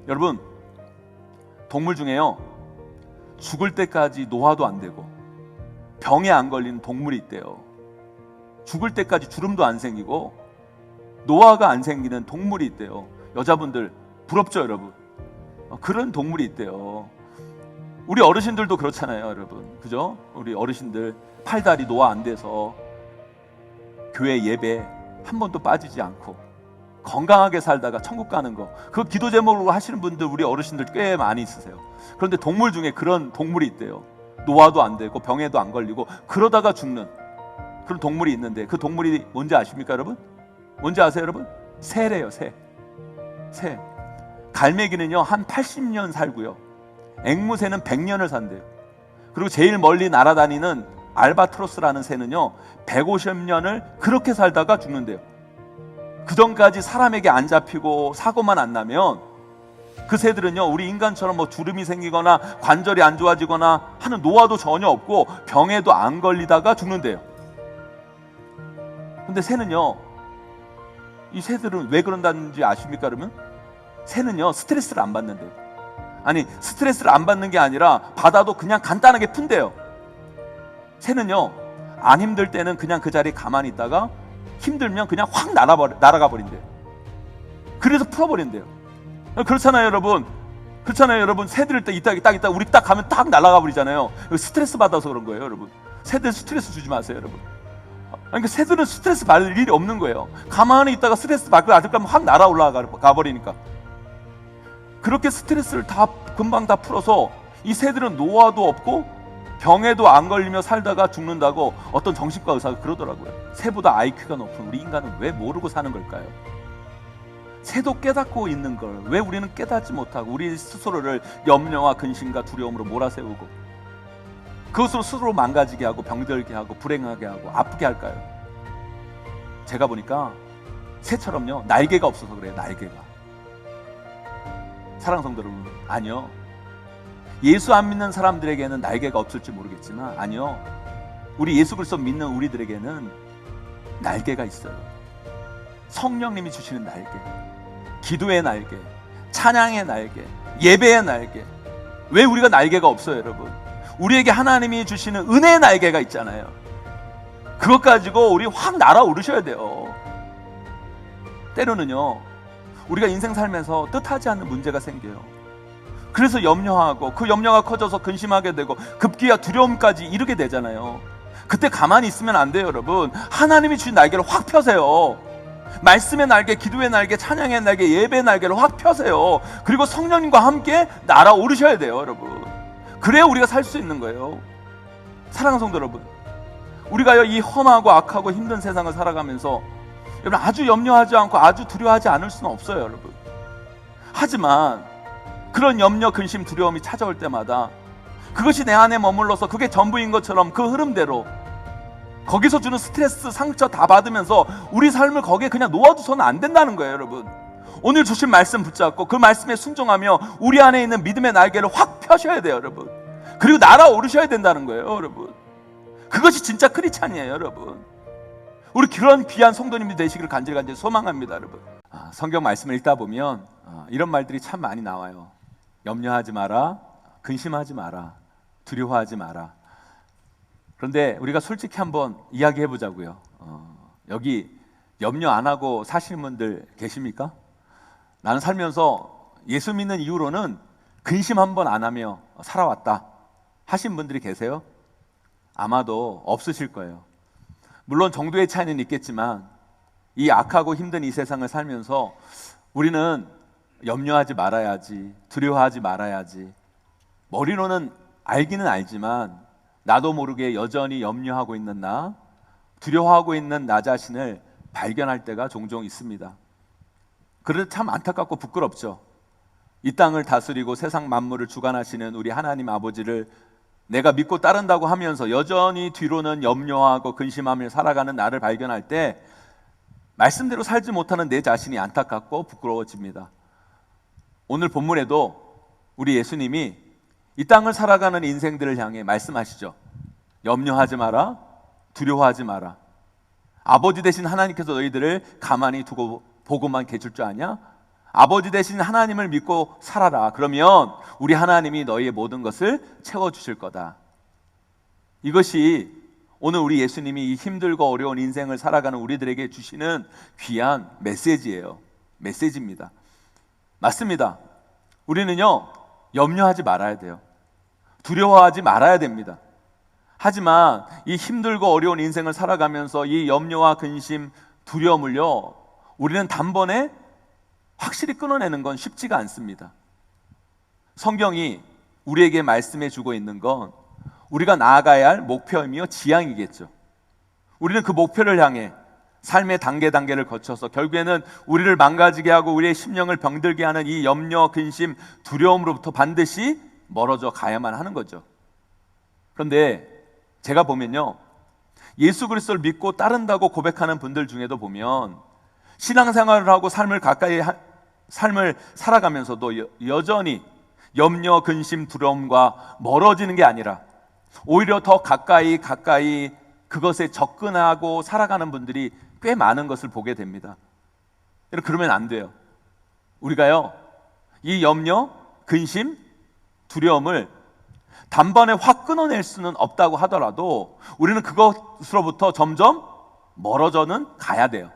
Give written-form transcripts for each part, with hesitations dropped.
여러분, 동물 중에요, 죽을 때까지 노화도 안 되고 병에 안 걸리는 동물이 있대요. 죽을 때까지 주름도 안 생기고 노화가 안 생기는 동물이 있대요. 여자분들 부럽죠, 여러분? 그런 동물이 있대요. 우리 어르신들도 그렇잖아요, 여러분. 그죠? 우리 어르신들 팔다리 노화 안 돼서 교회 예배 한 번도 빠지지 않고 건강하게 살다가 천국 가는 거, 그 기도 제목으로 하시는 분들 우리 어르신들 꽤 많이 있으세요. 그런데 동물 중에 그런 동물이 있대요. 노화도 안 되고 병에도 안 걸리고 그러다가 죽는 그런 동물이 있는데, 그 동물이 뭔지 아십니까, 여러분? 뭔지 아세요, 여러분? 새래요, 새. 새. 갈매기는요 한 80년 살고요, 앵무새는 100년을 산대요. 그리고 제일 멀리 날아다니는 알바트로스라는 새는요 150년을 그렇게 살다가 죽는데요. 그 전까지 사람에게 안 잡히고 사고만 안 나면 그 새들은요 우리 인간처럼 뭐 주름이 생기거나 관절이 안 좋아지거나 하는 노화도 전혀 없고 병에도 안 걸리다가 죽는데요. 근데 새는요, 이 새들은 왜 그런다는지 아십니까? 그러면 새는요 스트레스를 안 받는데요. 아니, 스트레스를 안 받는 게 아니라 받아도 그냥 간단하게 푼대요. 새는요 안 힘들 때는 그냥 그 자리에 가만히 있다가 힘들면 그냥 확 날아가 버린대요. 그래서 풀어버린대요. 그렇잖아요, 여러분. 그렇잖아요, 여러분. 새들 때 있다 우리 딱 가면 딱 날아가 버리잖아요. 스트레스 받아서 그런 거예요, 여러분. 새들 스트레스 주지 마세요, 여러분. 그러니까 새들은 스트레스 받을 일이 없는 거예요. 가만히 있다가 스트레스 받고 아들까면 확 날아올라가 버리니까. 그렇게 스트레스를 다 금방 다 풀어서 이 새들은 노화도 없고 병에도 안 걸리며 살다가 죽는다고 어떤 정신과 의사가 그러더라고요. 새보다 IQ가 높은 우리 인간은 왜 모르고 사는 걸까요? 새도 깨닫고 있는 걸 왜 우리는 깨닫지 못하고 우리 스스로를 염려와 근심과 두려움으로 몰아세우고 그것으로 스스로 망가지게 하고 병들게 하고 불행하게 하고 아프게 할까요? 제가 보니까 새처럼요 날개가 없어서 그래요. 날개가. 사랑하는 성도 여러분, 아니요, 예수 안 믿는 사람들에게는 날개가 없을지 모르겠지만 아니요, 우리 예수 그리스도 믿는 우리들에게는 날개가 있어요. 성령님이 주시는 날개, 기도의 날개, 찬양의 날개, 예배의 날개. 왜 우리가 날개가 없어요, 여러분? 우리에게 하나님이 주시는 은혜의 날개가 있잖아요. 그것 가지고 우리 확 날아오르셔야 돼요. 때로는요 우리가 인생 살면서 뜻하지 않는 문제가 생겨요. 그래서 염려하고 그 염려가 커져서 근심하게 되고 급기야 두려움까지 이르게 되잖아요. 그때 가만히 있으면 안 돼요, 여러분. 하나님이 주신 날개를 확 펴세요. 말씀의 날개, 기도의 날개, 찬양의 날개, 예배의 날개를 확 펴세요. 그리고 성령님과 함께 날아오르셔야 돼요, 여러분. 그래야 우리가 살 수 있는 거예요. 사랑하는 성도 여러분, 우리가 이 험하고 악하고 힘든 세상을 살아가면서 여러분 아주 염려하지 않고 아주 두려워하지 않을 수는 없어요, 여러분. 하지만 그런 염려, 근심, 두려움이 찾아올 때마다 그것이 내 안에 머물러서 그게 전부인 것처럼 그 흐름대로 거기서 주는 스트레스, 상처 다 받으면서 우리 삶을 거기에 그냥 놓아두서는 안 된다는 거예요, 여러분. 오늘 주신 말씀 붙잡고 그 말씀에 순종하며 우리 안에 있는 믿음의 날개를 확 펴셔야 돼요, 여러분. 그리고 날아오르셔야 된다는 거예요, 여러분. 그것이 진짜 크리스찬이에요, 여러분. 우리 그런 귀한 성도님이 되시기를 간절히 소망합니다, 여러분. 성경 말씀을 읽다 보면 이런 말들이 참 많이 나와요. 염려하지 마라, 근심하지 마라, 두려워하지 마라. 그런데 우리가 솔직히 한번 이야기해 보자고요. 여기 염려 안 하고 사시는 분들 계십니까? 나는 살면서 예수 믿는 이후로는 근심 한 번 안 하며 살아왔다 하신 분들이 계세요? 아마도 없으실 거예요. 물론 정도의 차이는 있겠지만 이 악하고 힘든 이 세상을 살면서 우리는 염려하지 말아야지, 두려워하지 말아야지, 머리로는 알기는 알지만 나도 모르게 여전히 염려하고 있는 나, 두려워하고 있는 나 자신을 발견할 때가 종종 있습니다. 그래도 참 안타깝고 부끄럽죠. 이 땅을 다스리고 세상 만물을 주관하시는 우리 하나님 아버지를 내가 믿고 따른다고 하면서 여전히 뒤로는 염려하고 근심하며 살아가는 나를 발견할 때 말씀대로 살지 못하는 내 자신이 안타깝고 부끄러워집니다. 오늘 본문에도 우리 예수님이 이 땅을 살아가는 인생들을 향해 말씀하시죠. 염려하지 마라, 두려워하지 마라. 아버지 되신 하나님께서 너희들을 가만히 두고 보고만 계실 줄 아냐? 아버지 되신 하나님을 믿고 살아라. 그러면 우리 하나님이 너희의 모든 것을 채워주실 거다. 이것이 오늘 우리 예수님이 이 힘들고 어려운 인생을 살아가는 우리들에게 주시는 귀한 메시지예요. 메시지입니다. 맞습니다. 우리는요, 염려하지 말아야 돼요. 두려워하지 말아야 됩니다. 하지만 이 힘들고 어려운 인생을 살아가면서 이 염려와 근심, 두려움을요, 우리는 단번에 확실히 끊어내는 건 쉽지가 않습니다. 성경이 우리에게 말씀해 주고 있는 건 우리가 나아가야 할 목표이며 지향이겠죠. 우리는 그 목표를 향해 삶의 단계를 거쳐서 결국에는 우리를 망가지게 하고 우리의 심령을 병들게 하는 이 염려, 근심, 두려움으로부터 반드시 멀어져 가야만 하는 거죠. 그런데 제가 보면요, 예수 그리스도를 믿고 따른다고 고백하는 분들 중에도 보면 신앙생활을 하고 삶을 살아가면서도 여전히 염려, 근심, 두려움과 멀어지는 게 아니라 오히려 더 가까이 그것에 접근하고 살아가는 분들이 꽤 많은 것을 보게 됩니다. 그러면 안 돼요. 우리가요, 이 염려, 근심, 두려움을 단번에 확 끊어낼 수는 없다고 하더라도 우리는 그것으로부터 점점 멀어져는 가야 돼요.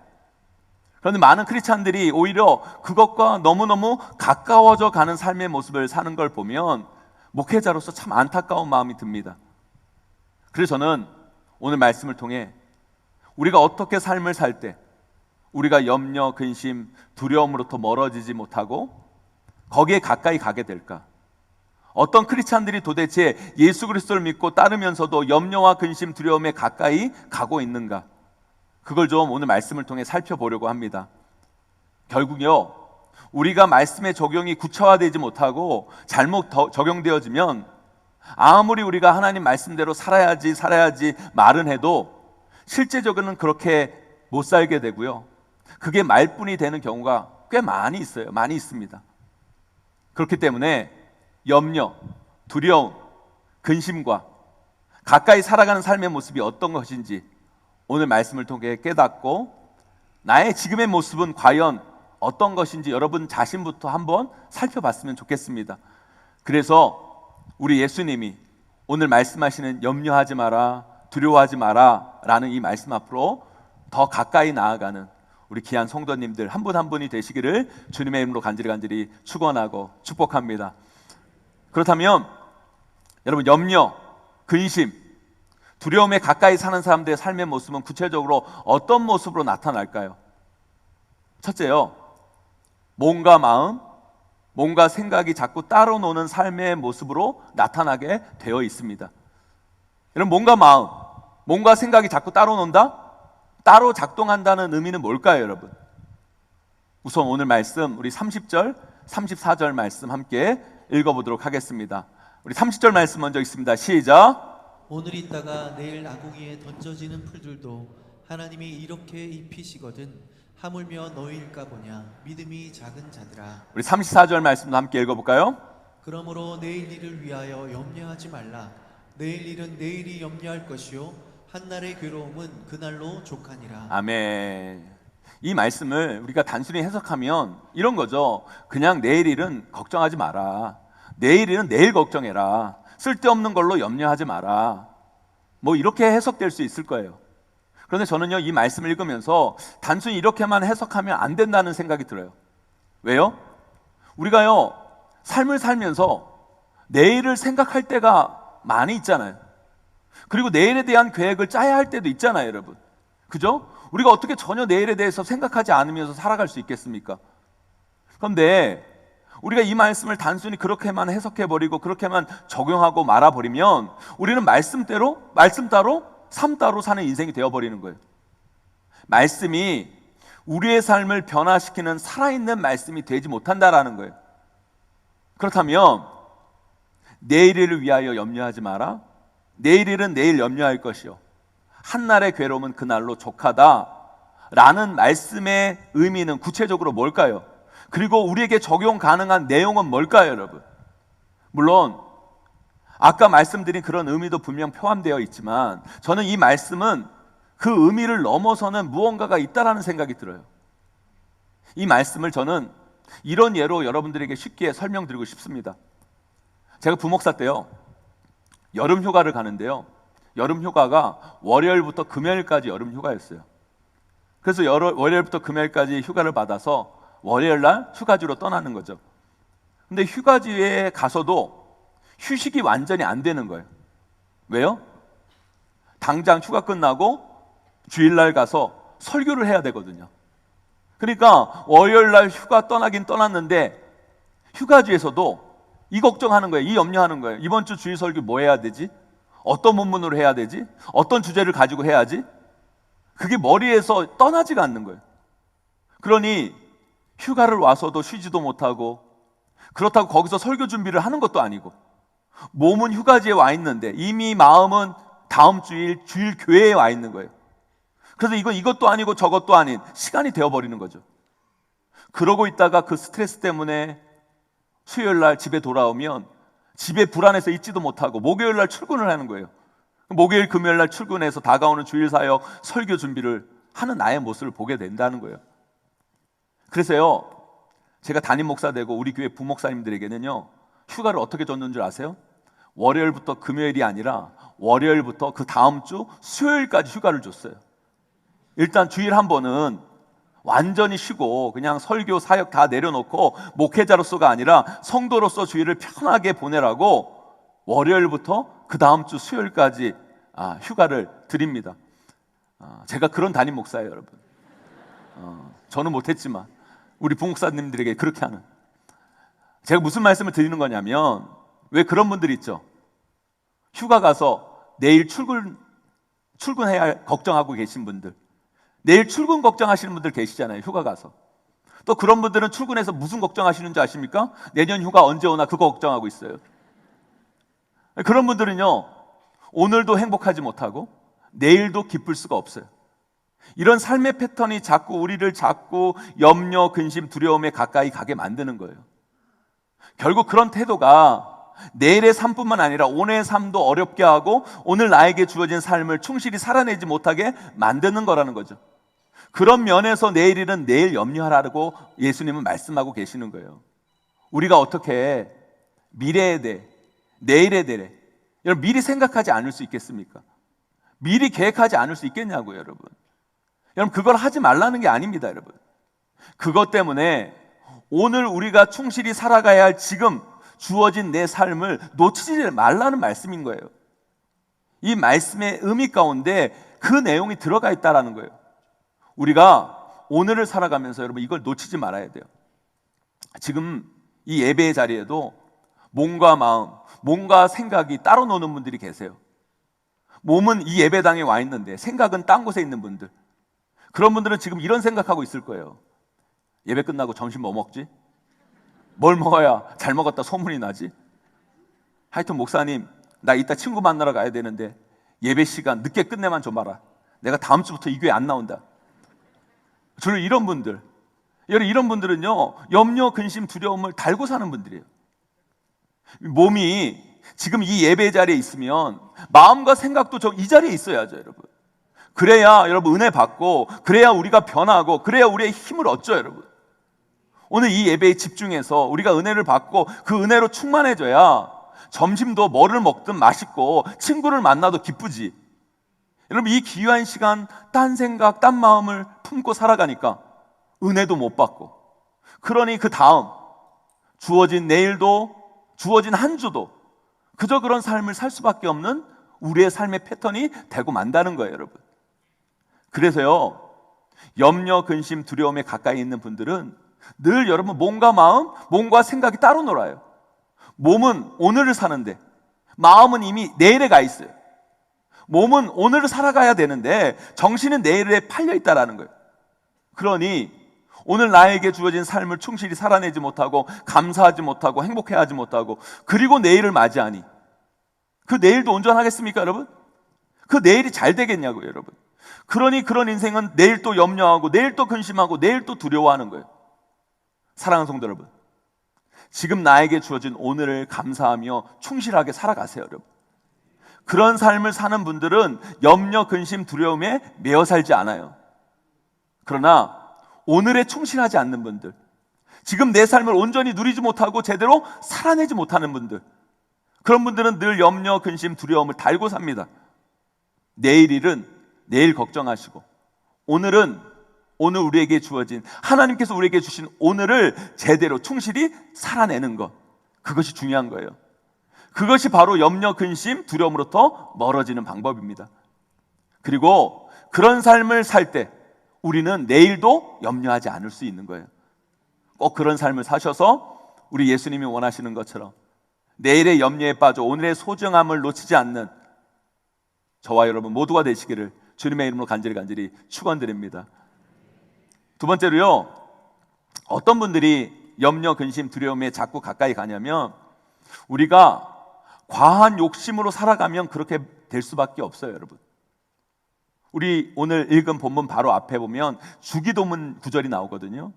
그런데 많은 크리스찬들이 오히려 그것과 너무너무 가까워져 가는 삶의 모습을 사는 걸 보면 목회자로서 참 안타까운 마음이 듭니다. 그래서 저는 오늘 말씀을 통해 우리가 어떻게 삶을 살 때 우리가 염려, 근심, 두려움으로부터 멀어지지 못하고 거기에 가까이 가게 될까? 어떤 크리스찬들이 도대체 예수 그리스도를 믿고 따르면서도 염려와 근심, 두려움에 가까이 가고 있는가? 그걸 좀 오늘 말씀을 통해 살펴보려고 합니다. 결국요, 우리가 말씀의 적용이 구체화되지 못하고 잘못 적용되어지면 아무리 우리가 하나님 말씀대로 살아야지 말은 해도 실제적으로는 그렇게 못 살게 되고요, 그게 말뿐이 되는 경우가 꽤 많이 있어요. 많이 있습니다. 그렇기 때문에 염려, 두려움, 근심과 가까이 살아가는 삶의 모습이 어떤 것인지 오늘 말씀을 통해 깨닫고 나의 지금의 모습은 과연 어떤 것인지 여러분 자신부터 한번 살펴봤으면 좋겠습니다. 그래서 우리 예수님이 오늘 말씀하시는 염려하지 마라, 두려워하지 마라 라는 이 말씀 앞으로 더 가까이 나아가는 우리 귀한 성도님들 한 분 한 분이 되시기를 주님의 이름으로 간절히 축원하고 축복합니다. 그렇다면 여러분, 염려, 근심, 두려움에 가까이 사는 사람들의 삶의 모습은 구체적으로 어떤 모습으로 나타날까요? 첫째요, 몸과 마음, 몸과 생각이 자꾸 따로 노는 삶의 모습으로 나타나게 되어 있습니다. 여러분, 몸과 마음, 몸과 생각이 자꾸 따로 논다? 따로 작동한다는 의미는 뭘까요, 여러분? 우선 오늘 말씀, 우리 30절, 34절 말씀 함께 읽어보도록 하겠습니다. 우리 30절 말씀 먼저 읽습니다. 시작. 오늘 있다가 내일 아궁이에 던져지는 풀들도 하나님이 이렇게 입히시거든 하물며 너희일까 보냐 믿음이 작은 자들아. 우리 34절 말씀도 함께 읽어볼까요? 그러므로 내일 일을 위하여 염려하지 말라. 내일 일은 내일이 염려할 것이요 한날의 괴로움은 그날로 족하니라. 아멘. 이 말씀을 우리가 단순히 해석하면 이런 거죠. 그냥 내일 일은 걱정하지 마라. 내일 일은 내일 걱정해라. 쓸데없는 걸로 염려하지 마라. 뭐 이렇게 해석될 수 있을 거예요. 그런데 저는요, 이 말씀을 읽으면서 단순히 이렇게만 해석하면 안 된다는 생각이 들어요. 왜요? 우리가요, 삶을 살면서 내일을 생각할 때가 많이 있잖아요. 그리고 내일에 대한 계획을 짜야 할 때도 있잖아요, 여러분. 그죠? 우리가 어떻게 전혀 내일에 대해서 생각하지 않으면서 살아갈 수 있겠습니까? 그런데 우리가 이 말씀을 단순히 그렇게만 해석해버리고 그렇게만 적용하고 말아버리면 우리는 말씀 따로 삶 따로 사는 인생이 되어버리는 거예요. 말씀이 우리의 삶을 변화시키는 살아있는 말씀이 되지 못한다라는 거예요. 그렇다면 내일 일을 위하여 염려하지 마라. 내일 일은 내일 염려할 것이요 한날의 괴로움은 그날로 족하다 라는 말씀의 의미는 구체적으로 뭘까요? 그리고 우리에게 적용 가능한 내용은 뭘까요, 여러분? 물론 아까 말씀드린 그런 의미도 분명 포함되어 있지만 저는 이 말씀은 그 의미를 넘어서는 무언가가 있다라는 생각이 들어요. 이 말씀을 저는 이런 예로 여러분들에게 쉽게 설명드리고 싶습니다. 제가 부목사 때요, 여름 휴가를 가는데요, 여름 휴가가 월요일부터 금요일까지 여름 휴가였어요. 그래서 월요일부터 금요일까지 휴가를 받아서 월요일날 휴가지로 떠나는 거죠. 근데 휴가지에 가서도 휴식이 완전히 안 되는 거예요. 왜요? 당장 휴가 끝나고 주일날 가서 설교를 해야 되거든요. 그러니까 월요일날 휴가 떠나긴 떠났는데 휴가지에서도 이 걱정하는 거예요. 이 염려하는 거예요. 이번 주 주일 설교 뭐 해야 되지? 어떤 본문으로 해야 되지? 어떤 주제를 가지고 해야지? 그게 머리에서 떠나지가 않는 거예요. 그러니 휴가를 와서도 쉬지도 못하고, 그렇다고 거기서 설교 준비를 하는 것도 아니고, 몸은 휴가지에 와 있는데 이미 마음은 다음 주일 교회에 와 있는 거예요. 그래서 이것도 아니고 저것도 아닌 시간이 되어버리는 거죠. 그러고 있다가 그 스트레스 때문에 수요일날 집에 돌아오면 집에 불안해서 있지도 못하고 목요일날 출근을 하는 거예요. 목요일 금요일날 출근해서 다가오는 주일 사역 설교 준비를 하는 나의 모습을 보게 된다는 거예요. 그래서요, 제가 담임 목사 되고 우리 교회 부목사님들에게는요, 휴가를 어떻게 줬는 줄 아세요? 월요일부터 금요일이 아니라 월요일부터 그 다음 주 수요일까지 휴가를 줬어요. 일단 주일 한 번은 완전히 쉬고 그냥 설교 사역 다 내려놓고 목회자로서가 아니라 성도로서 주일을 편하게 보내라고 월요일부터 그 다음 주 수요일까지 휴가를 드립니다. 제가 그런 담임 목사예요, 여러분. 저는 못했지만 우리 부목사님들에게 그렇게 하는. 제가 무슨 말씀을 드리는 거냐면, 왜 그런 분들 있죠? 휴가 가서 내일 출근해야 할 걱정하고 계신 분들, 내일 출근 걱정하시는 분들 계시잖아요, 휴가 가서. 또 그런 분들은 출근해서 무슨 걱정하시는지 아십니까? 내년 휴가 언제 오나 그거 걱정하고 있어요. 그런 분들은요, 오늘도 행복하지 못하고 내일도 기쁠 수가 없어요. 이런 삶의 패턴이 우리를 자꾸 염려, 근심, 두려움에 가까이 가게 만드는 거예요. 결국 그런 태도가 내일의 삶뿐만 아니라 오늘의 삶도 어렵게 하고 오늘 나에게 주어진 삶을 충실히 살아내지 못하게 만드는 거라는 거죠. 그런 면에서 내일은 내일 염려하라고 예수님은 말씀하고 계시는 거예요. 우리가 어떻게 미래에 대해, 내일에 대해 여러분 미리 생각하지 않을 수 있겠습니까? 미리 계획하지 않을 수 있겠냐고요, 여러분. 여러분 그걸 하지 말라는 게 아닙니다, 여러분. 그것 때문에 오늘 우리가 충실히 살아가야 할 지금 주어진 내 삶을 놓치지 말라는 말씀인 거예요. 이 말씀의 의미 가운데 그 내용이 들어가 있다라는 거예요. 우리가 오늘을 살아가면서 여러분 이걸 놓치지 말아야 돼요. 지금 이 예배의 자리에도 몸과 마음, 몸과 생각이 따로 노는 분들이 계세요. 몸은 이 예배당에 와 있는데 생각은 딴 곳에 있는 분들, 그런 분들은 지금 이런 생각하고 있을 거예요. 예배 끝나고 점심 뭐 먹지? 뭘 먹어야 잘 먹었다 소문이 나지? 하여튼 목사님, 나 이따 친구 만나러 가야 되는데 예배 시간 늦게 끝내만 좀 봐라. 내가 다음 주부터 이 교회 안 나온다. 주로 이런 분들, 이런 분들은요, 염려, 근심, 두려움을 달고 사는 분들이에요. 몸이 지금 이 예배 자리에 있으면 마음과 생각도 이 자리에 있어야죠, 여러분. 그래야 여러분 은혜 받고, 그래야 우리가 변하고, 그래야 우리의 힘을 얻죠, 여러분. 오늘 이 예배에 집중해서 우리가 은혜를 받고 그 은혜로 충만해져야 점심도 뭐를 먹든 맛있고 친구를 만나도 기쁘지. 여러분 이 귀한 시간 딴 생각, 딴 마음을 품고 살아가니까 은혜도 못 받고, 그러니 그 다음 주어진 내일도 주어진 한 주도 그저 그런 삶을 살 수밖에 없는 우리의 삶의 패턴이 되고 만다는 거예요, 여러분. 그래서요, 염려, 근심, 두려움에 가까이 있는 분들은 늘 여러분 몸과 마음, 몸과 생각이 따로 놀아요. 몸은 오늘을 사는데 마음은 이미 내일에 가 있어요. 몸은 오늘을 살아가야 되는데 정신은 내일에 팔려 있다라는 거예요. 그러니 오늘 나에게 주어진 삶을 충실히 살아내지 못하고 감사하지 못하고 행복해하지 못하고 그리고 내일을 맞이하니 그 내일도 온전하겠습니까, 여러분? 그 내일이 잘 되겠냐고요, 여러분. 그러니 그런 인생은 내일 또 염려하고 내일 또 근심하고 내일 또 두려워하는 거예요. 사랑하는 성도 여러분, 지금 나에게 주어진 오늘을 감사하며 충실하게 살아가세요, 여러분. 그런 삶을 사는 분들은 염려, 근심, 두려움에 매여 살지 않아요. 그러나 오늘에 충실하지 않는 분들, 지금 내 삶을 온전히 누리지 못하고 제대로 살아내지 못하는 분들, 그런 분들은 늘 염려, 근심, 두려움을 달고 삽니다. 내일 일은 내일 걱정하시고, 오늘은 오늘 우리에게 주어진, 하나님께서 우리에게 주신 오늘을 제대로 충실히 살아내는 것, 그것이 중요한 거예요. 그것이 바로 염려, 근심, 두려움으로부터 멀어지는 방법입니다. 그리고 그런 삶을 살 때 우리는 내일도 염려하지 않을 수 있는 거예요. 꼭 그런 삶을 사셔서 우리 예수님이 원하시는 것처럼 내일의 염려에 빠져 오늘의 소중함을 놓치지 않는 저와 여러분 모두가 되시기를 주님의 이름으로 간절히 축원드립니다. 두 번째로요, 어떤 분들이 염려, 근심, 두려움에 자꾸 가까이 가냐면, 우리가 과한 욕심으로 살아가면 그렇게 될 수밖에 없어요, 여러분. 우리 오늘 읽은 본문 바로 앞에 보면 주기도문 구절이 나오거든요.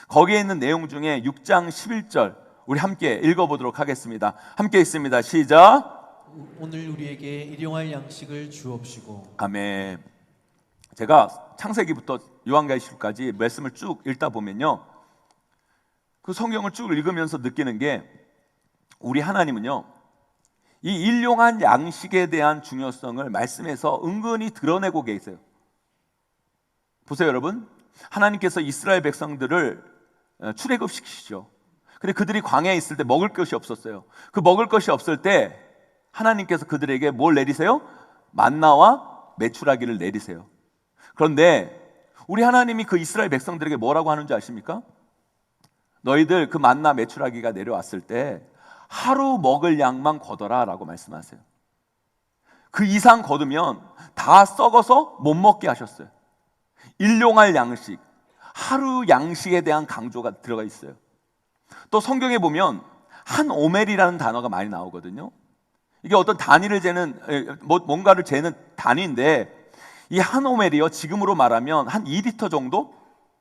거기에 있는 내용 중에 6장 11절 우리 함께 읽어보도록 하겠습니다. 함께 읽습니다. 시작. 오늘 우리에게 일용할 양식을 주옵시고. 아멘. 제가 창세기부터 요한계시록까지 말씀을 쭉 읽다 보면요, 그 성경을 쭉 읽으면서 느끼는 게, 우리 하나님은요, 이 일용한 양식에 대한 중요성을 말씀에서 은근히 드러내고 계세요. 보세요, 여러분. 하나님께서 이스라엘 백성들을 출애굽시키시죠. 근데 그들이 광야에 있을 때 먹을 것이 없었어요. 그 먹을 것이 없을 때 하나님께서 그들에게 뭘 내리세요? 만나와 메추라기를 내리세요. 그런데 우리 하나님이 그 이스라엘 백성들에게 뭐라고 하는지 아십니까? 너희들 그 만나 메추라기가 내려왔을 때 하루 먹을 양만 거둬라 라고 말씀하세요. 그 이상 거두면 다 썩어서 못 먹게 하셨어요. 일용할 양식, 하루 양식에 대한 강조가 들어가 있어요. 또 성경에 보면 한 오멜이라는 단어가 많이 나오거든요. 이게 어떤 단위를 재는, 뭔가를 재는 단위인데, 이 한 오멜이요, 지금으로 말하면 한 2리터 정도?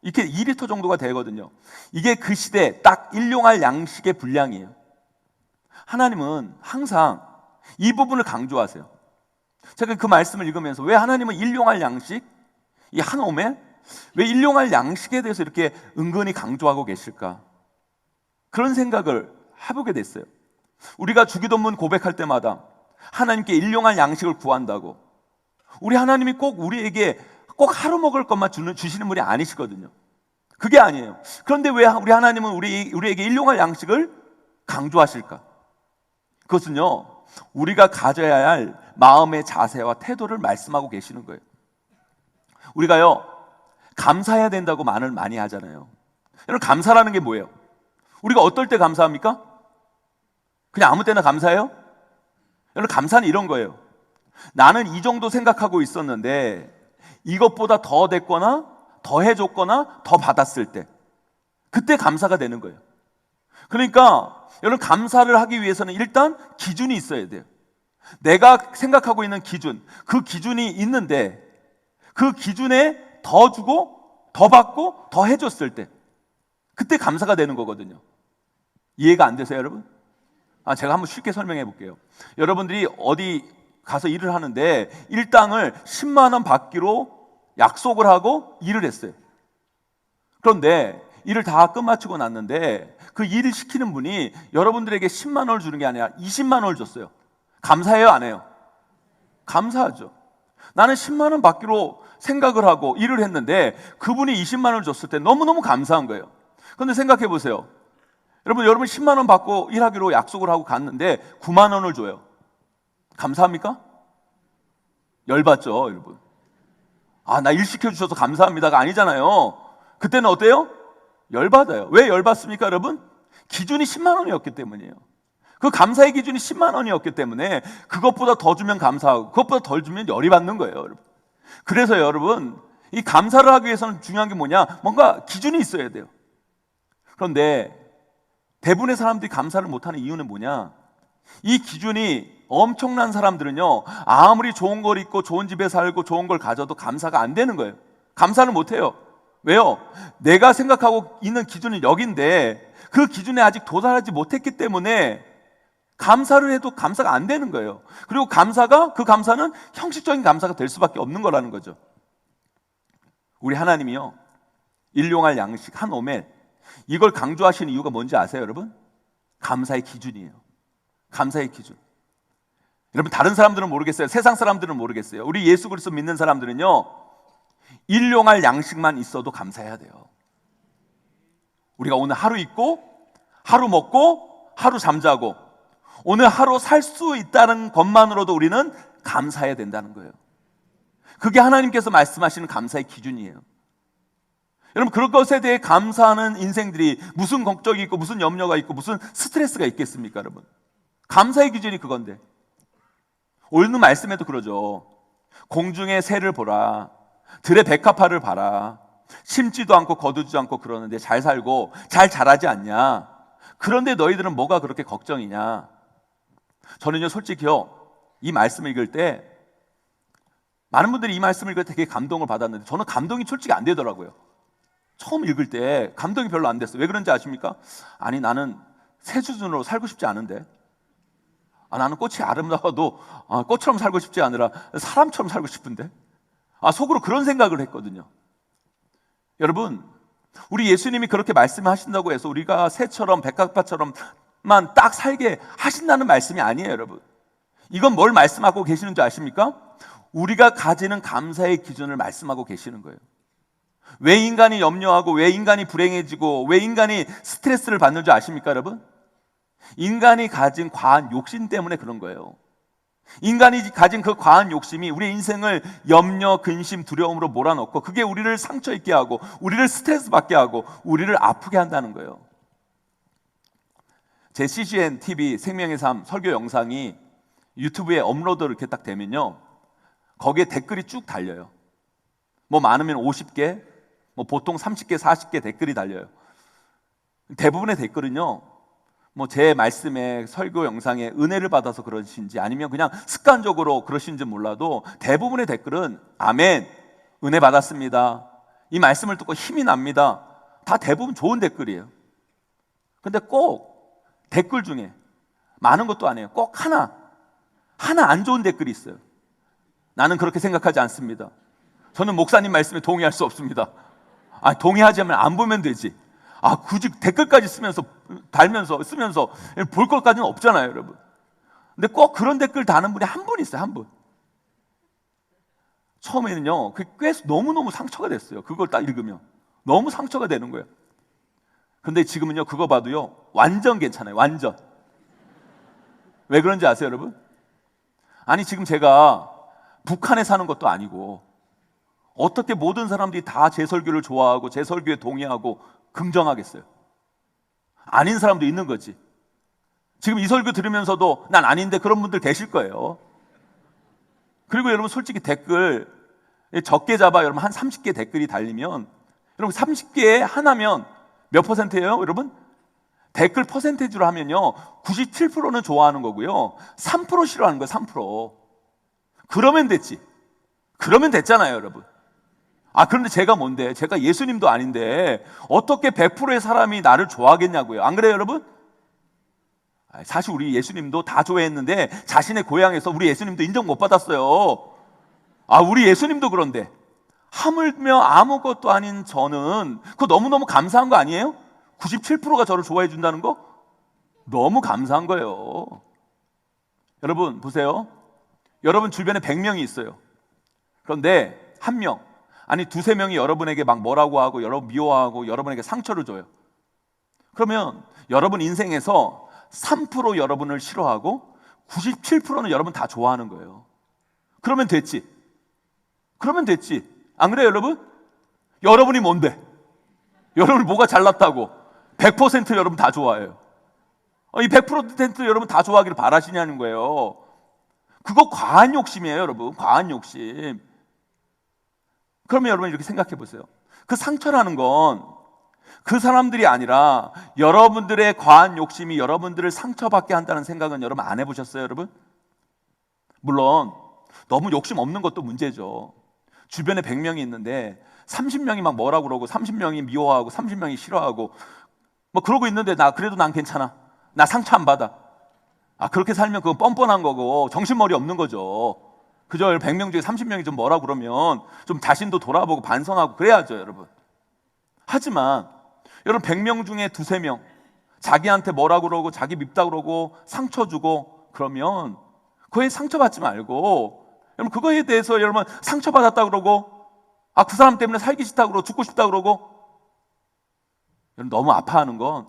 이렇게 2리터 정도가 되거든요. 이게 그 시대 딱 일용할 양식의 분량이에요. 하나님은 항상 이 부분을 강조하세요. 제가 그 말씀을 읽으면서 왜 하나님은 일용할 양식, 이 한 오멜, 왜 일용할 양식에 대해서 이렇게 은근히 강조하고 계실까? 그런 생각을 해보게 됐어요. 우리가 주기도문 고백할 때마다 하나님께 일용할 양식을 구한다고, 우리 하나님이 꼭 우리에게 꼭 하루 먹을 것만 주시는 분이 아니시거든요. 그게 아니에요. 그런데 왜 우리 하나님은 우리에게 일용할 양식을 강조하실까? 그것은요, 우리가 가져야 할 마음의 자세와 태도를 말씀하고 계시는 거예요. 우리가요, 감사해야 된다고 말을 많이 하잖아요. 여러분, 감사라는 게 뭐예요? 우리가 어떨 때 감사합니까? 그냥 아무 때나 감사해요? 여러분, 감사는 이런 거예요. 나는 이 정도 생각하고 있었는데 이것보다 더 됐거나 더 해줬거나 더 받았을 때, 그때 감사가 되는 거예요. 그러니까 여러분, 감사를 하기 위해서는 일단 기준이 있어야 돼요. 내가 생각하고 있는 기준, 그 기준이 있는데 그 기준에 더 주고 더 받고 더 해줬을 때, 그때 감사가 되는 거거든요. 이해가 안 되세요, 여러분? 제가 한번 쉽게 설명해 볼게요. 여러분들이 어디 가서 일을 하는데 일당을 10만 원 받기로 약속을 하고 일을 했어요. 그런데 일을 다 끝마치고 났는데 그 일을 시키는 분이 여러분들에게 10만 원을 주는 게 아니라 20만 원을 줬어요. 감사해요, 안 해요? 감사하죠. 나는 10만 원 받기로 생각을 하고 일을 했는데 그분이 20만 원을 줬을 때 너무너무 감사한 거예요. 그런데 생각해 보세요. 여러분 10만 원 받고 일하기로 약속을 하고 갔는데 9만 원을 줘요. 감사합니까? 열받죠, 여러분. 나 일 시켜주셔서 감사합니다가 아니잖아요. 그때는 어때요? 열받아요. 왜 열받습니까, 여러분? 기준이 10만 원이었기 때문이에요. 그 감사의 기준이 10만 원이었기 때문에 그것보다 더 주면 감사하고 그것보다 덜 주면 열이 받는 거예요, 여러분. 그래서 여러분, 이 감사를 하기 위해서는 중요한 게 뭐냐? 뭔가 기준이 있어야 돼요. 그런데 대부분의 사람들이 감사를 못하는 이유는 뭐냐? 이 기준이 엄청난 사람들은요, 아무리 좋은 걸 입고 좋은 집에 살고 좋은 걸 가져도 감사가 안 되는 거예요. 감사를 못해요. 왜요? 내가 생각하고 있는 기준은 여긴데 그 기준에 아직 도달하지 못했기 때문에 감사를 해도 감사가 안 되는 거예요. 그리고 그 감사는 형식적인 감사가 될 수밖에 없는 거라는 거죠. 우리 하나님이요, 일용할 양식 한 오멜, 이걸 강조하시는 이유가 뭔지 아세요, 여러분? 감사의 기준이에요. 감사의 기준. 여러분, 다른 사람들은 모르겠어요. 세상 사람들은 모르겠어요. 우리 예수 그리스도 믿는 사람들은요, 일용할 양식만 있어도 감사해야 돼요. 우리가 오늘 하루 있고, 하루 먹고, 하루 잠자고, 오늘 하루 살 수 있다는 것만으로도 우리는 감사해야 된다는 거예요. 그게 하나님께서 말씀하시는 감사의 기준이에요. 여러분, 그런 것에 대해 감사하는 인생들이 무슨 걱정이 있고 무슨 염려가 있고 무슨 스트레스가 있겠습니까, 여러분? 감사의 기준이 그건데. 오늘 말씀에도 그러죠. 공중의 새를 보라, 들의 백합화를 봐라. 심지도 않고 거두지도 않고 그러는데 잘 살고 잘 자라지 않냐? 그런데 너희들은 뭐가 그렇게 걱정이냐? 저는요, 솔직히요, 이 말씀을 읽을 때 많은 분들이 이 말씀을 읽을 때 되게 감동을 받았는데 저는 감동이 솔직히 안 되더라고요. 처음 읽을 때 감동이 별로 안 됐어요. 왜 그런지 아십니까? 아니, 나는 새 수준으로 살고 싶지 않은데, 나는 꽃이 아름다워도 꽃처럼 살고 싶지 않으라 사람처럼 살고 싶은데, 속으로 그런 생각을 했거든요. 여러분, 우리 예수님이 그렇게 말씀하신다고 해서 우리가 새처럼 백합화처럼만 딱 살게 하신다는 말씀이 아니에요, 여러분. 이건 뭘 말씀하고 계시는 줄 아십니까? 우리가 가지는 감사의 기준을 말씀하고 계시는 거예요. 왜 인간이 염려하고 왜 인간이 불행해지고 왜 인간이 스트레스를 받는 줄 아십니까, 여러분? 인간이 가진 과한 욕심 때문에 그런 거예요. 인간이 가진 그 과한 욕심이 우리의 인생을 염려, 근심, 두려움으로 몰아넣고 그게 우리를 상처 입게 하고 우리를 스트레스 받게 하고 우리를 아프게 한다는 거예요. 제 CGN TV 생명의 삶 설교 영상이 유튜브에 업로드 이렇게 딱 되면요, 거기에 댓글이 쭉 달려요. 뭐 많으면 50개, 뭐 보통 30개, 40개 댓글이 달려요. 대부분의 댓글은요, 뭐 제 말씀에 설교 영상에 은혜를 받아서 그러신지 아니면 그냥 습관적으로 그러신지 몰라도 대부분의 댓글은 아멘, 은혜 받았습니다, 이 말씀을 듣고 힘이 납니다, 다 대부분 좋은 댓글이에요. 근데 꼭 댓글 중에 많은 것도 아니에요. 꼭 하나 안 좋은 댓글이 있어요. 나는 그렇게 생각하지 않습니다. 저는 목사님 말씀에 동의할 수 없습니다. 동의하자면 안 보면 되지. 굳이 댓글까지 쓰면서 볼 것까지는 없잖아요, 여러분. 근데 꼭 그런 댓글 다는 분이 한 분 있어요, 한 분. 처음에는요, 그게 꽤 너무너무 상처가 됐어요. 그걸 딱 읽으면 너무 상처가 되는 거예요. 근데 지금은요, 그거 봐도요, 완전 괜찮아요, 완전. 왜 그런지 아세요, 여러분? 지금 제가 북한에 사는 것도 아니고 어떻게 모든 사람들이 다 제 설교를 좋아하고 제 설교에 동의하고 긍정하겠어요? 아닌 사람도 있는 거지. 지금 이 설교 들으면서도 난 아닌데 그런 분들 계실 거예요. 그리고 여러분, 솔직히 댓글 적게 잡아 여러분 한 30개 댓글이 달리면, 여러분 30개에 하나면 몇 퍼센트예요, 여러분? 댓글 퍼센테이지로 하면요, 97%는 좋아하는 거고요, 3% 싫어하는 거예요, 3%. 그러면 됐지. 그러면 됐잖아요, 여러분. 그런데 제가 뭔데? 제가 예수님도 아닌데 어떻게 100%의 사람이 나를 좋아하겠냐고요. 안 그래요, 여러분? 사실 우리 예수님도 다 좋아했는데 자신의 고향에서 우리 예수님도 인정 못 받았어요. 우리 예수님도 그런데 하물며 아무것도 아닌 저는 그거 너무너무 감사한 거 아니에요? 97%가 저를 좋아해 준다는 거? 너무 감사한 거예요. 여러분 보세요. 여러분 주변에 100명이 있어요. 그런데 한 명, 두세 명이 여러분에게 막 뭐라고 하고 여러분 미워하고 여러분에게 상처를 줘요. 그러면 여러분 인생에서 3% 여러분을 싫어하고 97%는 여러분 다 좋아하는 거예요. 그러면 됐지. 안 그래요, 여러분? 여러분이 뭔데? 여러분 뭐가 잘났다고 100% 여러분 다 좋아해요. 이 100% 여러분 다 좋아하기를 바라시냐는 거예요. 그거 과한 욕심이에요, 여러분. 과한 욕심. 그러면 여러분 이렇게 생각해 보세요. 그 상처라는 건 그 사람들이 아니라 여러분들의 과한 욕심이 여러분들을 상처받게 한다는 생각은 여러분 안 해보셨어요, 여러분? 물론 너무 욕심 없는 것도 문제죠. 주변에 100명이 있는데 30명이 막 뭐라고 그러고 30명이 미워하고 30명이 싫어하고 뭐 그러고 있는데 그래도 난 괜찮아, 나 상처 안 받아. 그렇게 살면 그건 뻔뻔한 거고 정신머리 없는 거죠. 그저 100명 중에 30명이 좀 뭐라 그러면 좀 자신도 돌아보고 반성하고 그래야죠, 여러분. 하지만 여러분 100명 중에 두세 명 자기한테 뭐라 그러고 자기 밉다 그러고 상처 주고 그러면 그거에 상처받지 말고, 여러분 그거에 대해서 여러분 상처받았다 그러고 그 사람 때문에 살기 싫다 그러고 죽고 싶다 그러고, 여러분 너무 아파하는 건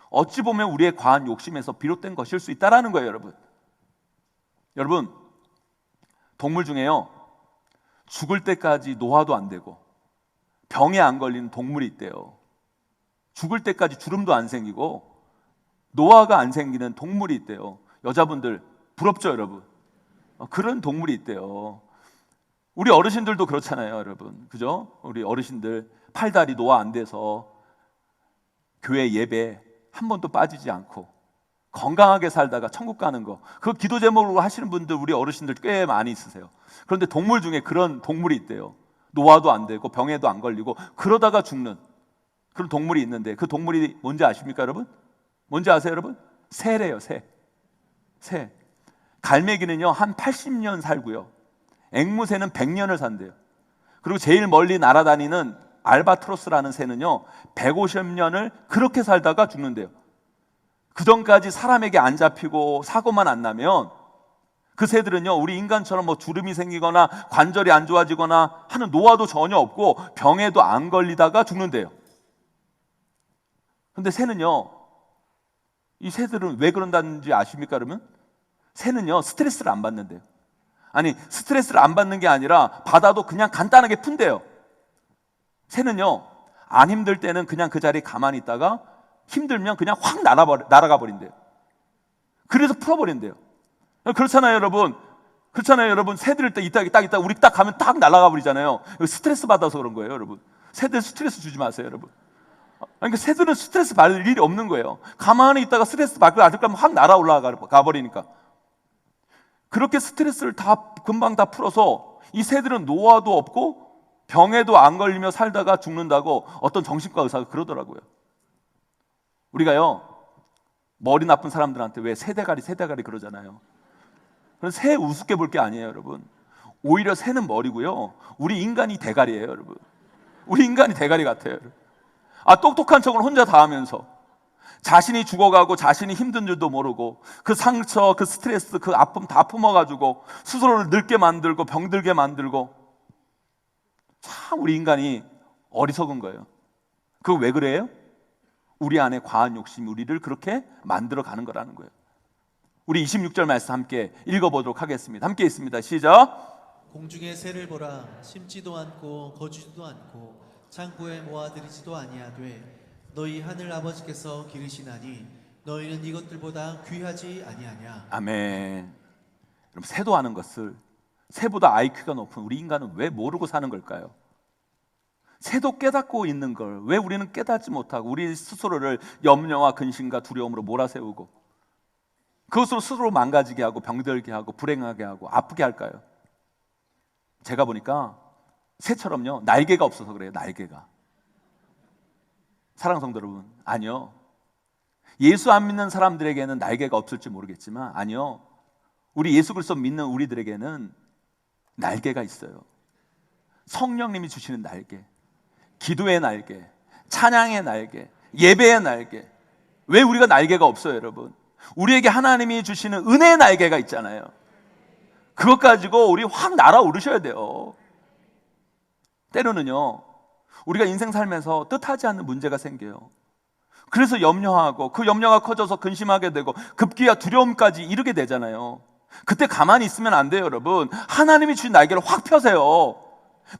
어찌 보면 우리의 과한 욕심에서 비롯된 것일 수 있다라는 거예요. 여러분 동물 중에요 죽을 때까지 노화도 안 되고 병에 안 걸리는 동물이 있대요. 죽을 때까지 주름도 안 생기고 노화가 안 생기는 동물이 있대요. 여자분들 부럽죠, 여러분? 그런 동물이 있대요. 우리 어르신들도 그렇잖아요, 여러분. 그죠? 우리 어르신들 팔다리 노화 안 돼서 교회 예배 한 번도 빠지지 않고 건강하게 살다가 천국 가는 거, 그 기도 제목으로 하시는 분들 우리 어르신들 꽤 많이 있으세요. 그런데 동물 중에 그런 동물이 있대요. 노화도 안 되고 병에도 안 걸리고 그러다가 죽는 그런 동물이 있는데, 그 동물이 뭔지 아십니까, 여러분? 뭔지 아세요, 여러분? 새래요, 새. 갈매기는요 한 80년 살고요, 앵무새는 100년을 산대요. 그리고 제일 멀리 날아다니는 알바트로스라는 새는요 150년을 그렇게 살다가 죽는데요. 그 전까지 사람에게 안 잡히고 사고만 안 나면 그 새들은요 우리 인간처럼 뭐 주름이 생기거나 관절이 안 좋아지거나 하는 노화도 전혀 없고 병에도 안 걸리다가 죽는데요. 근데 새는요, 이 새들은 왜 그런다는지 아십니까? 그러면 새는요 스트레스를 안 받는데요. 아니 스트레스를 안 받는 게 아니라 받아도 그냥 간단하게 푼대요. 새는요 안 힘들 때는 그냥 그 자리에 가만히 있다가 힘들면 그냥 확 날아가 버린대요. 그래서 풀어버린대요. 그렇잖아요, 여러분. 새들 때 딱 있다 우리 딱 가면 딱 날아가 버리잖아요. 스트레스 받아서 그런 거예요, 여러분. 새들 스트레스 주지 마세요, 여러분. 그러니까 새들은 스트레스 받을 일이 없는 거예요. 가만히 있다가 스트레스 받고 아직까지 확 날아올라가 버리니까. 그렇게 스트레스를 금방 다 풀어서 이 새들은 노화도 없고 병에도 안 걸리며 살다가 죽는다고 어떤 정신과 의사가 그러더라고요. 우리가요 머리 나쁜 사람들한테 왜 새대가리 그러잖아요. 그건 새 우습게 볼 게 아니에요, 여러분. 오히려 새는 머리고요, 우리 인간이 대가리예요, 여러분. 우리 인간이 대가리 같아요, 여러분. 똑똑한 척을 혼자 다 하면서 자신이 죽어가고 자신이 힘든 줄도 모르고 그 상처, 그 스트레스, 그 아픔 다 품어가지고 스스로를 늙게 만들고 병들게 만들고, 참 우리 인간이 어리석은 거예요. 그거 왜 그래요? 우리 안에 과한 욕심이 우리를 그렇게 만들어가는 거라는 거예요. 우리 26절 말씀 함께 읽어보도록 하겠습니다. 함께 있습니다. 시작. 공중의 새를 보라. 심지도 않고 거주지도 않고 창고에 모아들이지도 아니하되 너희 하늘 아버지께서 기르시나니 너희는 이것들보다 귀하지 아니하냐. 아멘. 그럼 새도 하는 것을, 새보다 IQ가 높은 우리 인간은 왜 모르고 사는 걸까요? 새도 깨닫고 있는 걸 왜 우리는 깨닫지 못하고 우리 스스로를 염려와 근심과 두려움으로 몰아세우고 그것으로 스스로 망가지게 하고 병들게 하고 불행하게 하고 아프게 할까요? 제가 보니까 새처럼요 날개가 없어서 그래요. 날개가. 사랑하는 성도 여러분, 아니요, 예수 안 믿는 사람들에게는 날개가 없을지 모르겠지만 아니요, 우리 예수 그리스도 믿는 우리들에게는 날개가 있어요. 성령님이 주시는 날개, 기도의 날개, 찬양의 날개, 예배의 날개. 왜 우리가 날개가 없어요, 여러분? 우리에게 하나님이 주시는 은혜의 날개가 있잖아요. 그것 가지고 우리 확 날아오르셔야 돼요. 때로는요 우리가 인생 살면서 뜻하지 않는 문제가 생겨요. 그래서 염려하고 그 염려가 커져서 근심하게 되고 급기야 두려움까지 이르게 되잖아요. 그때 가만히 있으면 안 돼요, 여러분. 하나님이 주신 날개를 확 펴세요.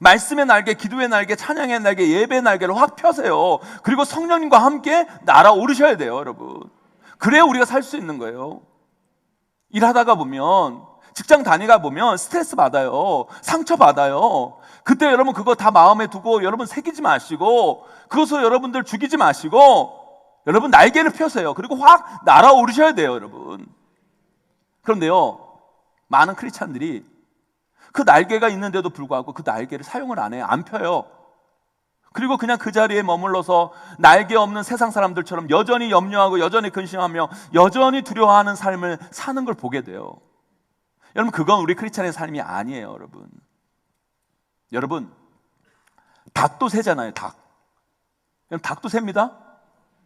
말씀의 날개, 기도의 날개, 찬양의 날개, 예배의 날개를 확 펴세요. 그리고 성령님과 함께 날아오르셔야 돼요, 여러분. 그래야 우리가 살 수 있는 거예요. 일하다가 보면, 직장 다니가 보면 스트레스 받아요. 상처 받아요. 그때 여러분 그거 다 마음에 두고 여러분 새기지 마시고 그것으로 여러분들 죽이지 마시고 여러분 날개를 펴세요. 그리고 확 날아오르셔야 돼요, 여러분. 그런데요 많은 크리스찬들이 그 날개가 있는데도 불구하고 그 날개를 사용을 안 해요. 안 펴요. 그리고 그냥 그 자리에 머물러서 날개 없는 세상 사람들처럼 여전히 염려하고 여전히 근심하며 여전히 두려워하는 삶을 사는 걸 보게 돼요. 여러분 그건 우리 크리스찬의 삶이 아니에요, 여러분. 닭도 새잖아요, 닭. 그럼 닭도 셉니다.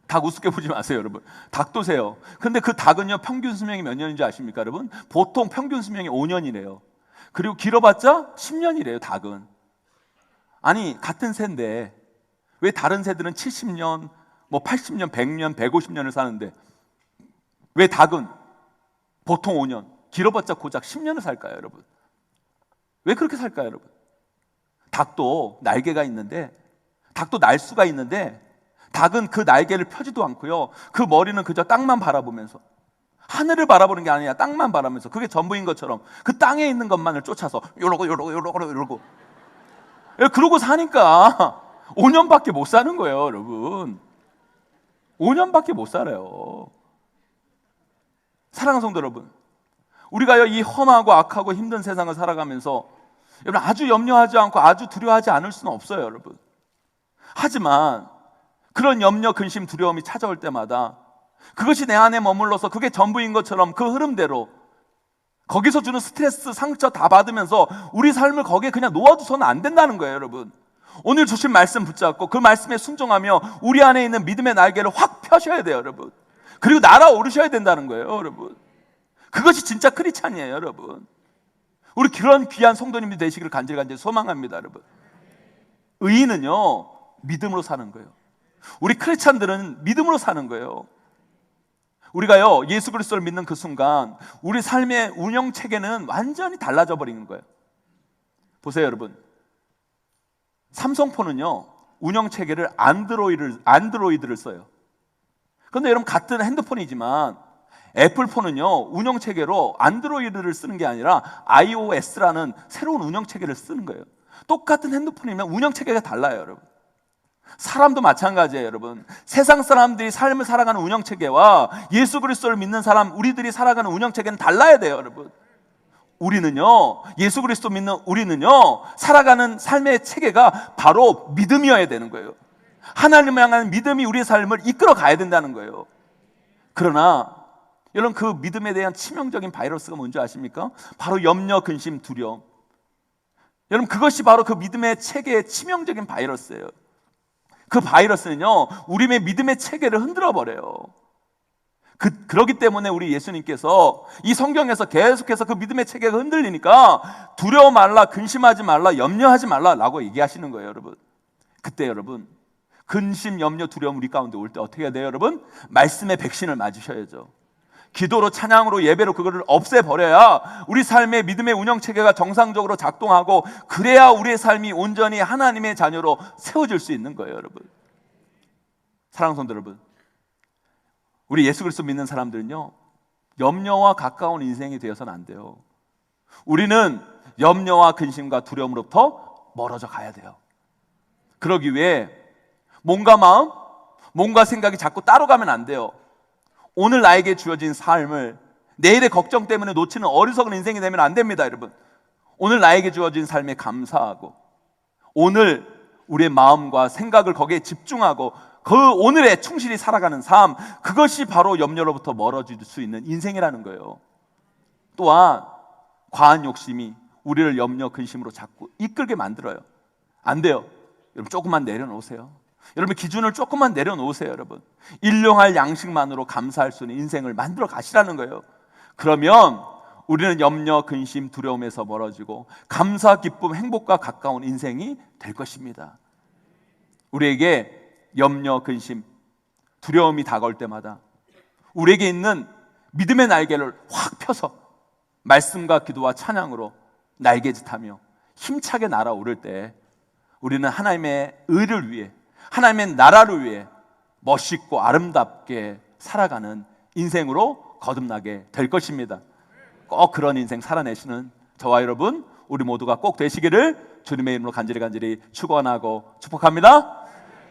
닭 우습게 보지 마세요, 여러분. 닭도 세요. 근데 그 닭은요, 평균 수명이 몇 년인지 아십니까, 여러분? 보통 평균 수명이 5년이래요. 그리고 길어봤자 10년이래요, 닭은. 아니, 같은 새인데 왜 다른 새들은 70년, 뭐 80년, 100년, 150년을 사는데 왜 닭은 보통 5년, 길어봤자 고작 10년을 살까요, 여러분? 왜 그렇게 살까요, 여러분? 닭도 날개가 있는데, 닭도 날 수가 있는데, 닭은 그 날개를 펴지도 않고요, 그 머리는 그저 땅만 바라보면서, 하늘을 바라보는 게 아니라 땅만 바라면서, 그게 전부인 것처럼 그 땅에 있는 것만을 쫓아서 요러고 그러고 사니까 5년밖에 못 사는 거예요, 여러분. 5년밖에 못 살아요. 사랑하는 성도 여러분, 우리가요, 이 험하고 악하고 힘든 세상을 살아가면서 여러분, 아주 염려하지 않고 아주 두려워하지 않을 수는 없어요, 여러분. 하지만 그런 염려, 근심, 두려움이 찾아올 때마다 그것이 내 안에 머물러서 그게 전부인 것처럼 그 흐름대로 거기서 주는 스트레스, 상처 다 받으면서 우리 삶을 거기에 그냥 놓아두서는 안 된다는 거예요, 여러분. 오늘 주신 말씀 붙잡고 그 말씀에 순종하며 우리 안에 있는 믿음의 날개를 확 펴셔야 돼요, 여러분. 그리고 날아오르셔야 된다는 거예요, 여러분. 그것이 진짜 크리스찬이에요, 여러분. 우리 그런 귀한 성도님이 되시기를 간절히 소망합니다, 여러분. 의인은요, 믿음으로 사는 거예요. 우리 크리스찬들은 믿음으로 사는 거예요. 우리가요, 예수 그리스도를 믿는 그 순간 우리 삶의 운영 체계는 완전히 달라져 버리는 거예요. 보세요, 여러분. 삼성폰은요, 운영 체계를 안드로이드를 써요. 그런데 여러분, 같은 핸드폰이지만 애플폰은요, 운영 체계로 안드로이드를 쓰는 게 아니라 iOS라는 새로운 운영 체계를 쓰는 거예요. 똑같은 핸드폰이면 운영 체계가 달라요, 여러분. 사람도 마찬가지예요, 여러분. 세상 사람들이 삶을 살아가는 운영 체계와 예수 그리스도를 믿는 사람, 우리들이 살아가는 운영 체계는 달라야 돼요, 여러분. 우리는요, 예수 그리스도 믿는 우리는요, 살아가는 삶의 체계가 바로 믿음이어야 되는 거예요. 하나님을 향한 믿음이 우리의 삶을 이끌어 가야 된다는 거예요. 그러나 여러분, 그 믿음에 대한 치명적인 바이러스가 뭔지 아십니까? 바로 염려, 근심, 두려움. 여러분, 그것이 바로 그 믿음의 체계의 치명적인 바이러스예요. 그 바이러스는요, 우리의 믿음의 체계를 흔들어 버려요. 그러기 때문에 우리 예수님께서 이 성경에서 계속해서 그 믿음의 체계가 흔들리니까 두려워 말라, 근심하지 말라, 염려하지 말라라고 얘기하시는 거예요, 여러분. 그때 여러분, 근심, 염려, 두려움 우리 가운데 올 때 어떻게 해야 돼요, 여러분? 말씀의 백신을 맞으셔야죠. 기도로, 찬양으로, 예배로 그거를 없애버려야 우리 삶의 믿음의 운영체계가 정상적으로 작동하고, 그래야 우리의 삶이 온전히 하나님의 자녀로 세워질 수 있는 거예요, 여러분. 사랑하는 성도 여러분, 우리 예수 그리스도 믿는 사람들은요, 염려와 가까운 인생이 되어서는 안 돼요. 우리는 염려와 근심과 두려움으로부터 멀어져 가야 돼요. 그러기 위해 몸과 마음, 몸과 생각이 자꾸 따로 가면 안 돼요. 오늘 나에게 주어진 삶을 내일의 걱정 때문에 놓치는 어리석은 인생이 되면 안 됩니다, 여러분. 오늘 나에게 주어진 삶에 감사하고, 오늘 우리의 마음과 생각을 거기에 집중하고 그 오늘에 충실히 살아가는 삶, 그것이 바로 염려로부터 멀어질 수 있는 인생이라는 거예요. 또한 과한 욕심이 우리를 염려, 근심으로 자꾸 이끌게 만들어요. 안 돼요. 여러분, 조금만 내려놓으세요. 여러분, 기준을 조금만 내려놓으세요, 여러분. 일용할 양식만으로 감사할 수 있는 인생을 만들어 가시라는 거예요. 그러면 우리는 염려, 근심, 두려움에서 멀어지고 감사, 기쁨, 행복과 가까운 인생이 될 것입니다. 우리에게 염려, 근심, 두려움이 다가올 때마다 우리에게 있는 믿음의 날개를 확 펴서 말씀과 기도와 찬양으로 날개짓하며 힘차게 날아오를 때 우리는 하나님의 의를 위해, 하나님의 나라를 위해 멋있고 아름답게 살아가는 인생으로 거듭나게 될 것입니다. 꼭 그런 인생 살아내시는 저와 여러분, 우리 모두가 꼭 되시기를 주님의 이름으로 간절히 축원하고 축복합니다.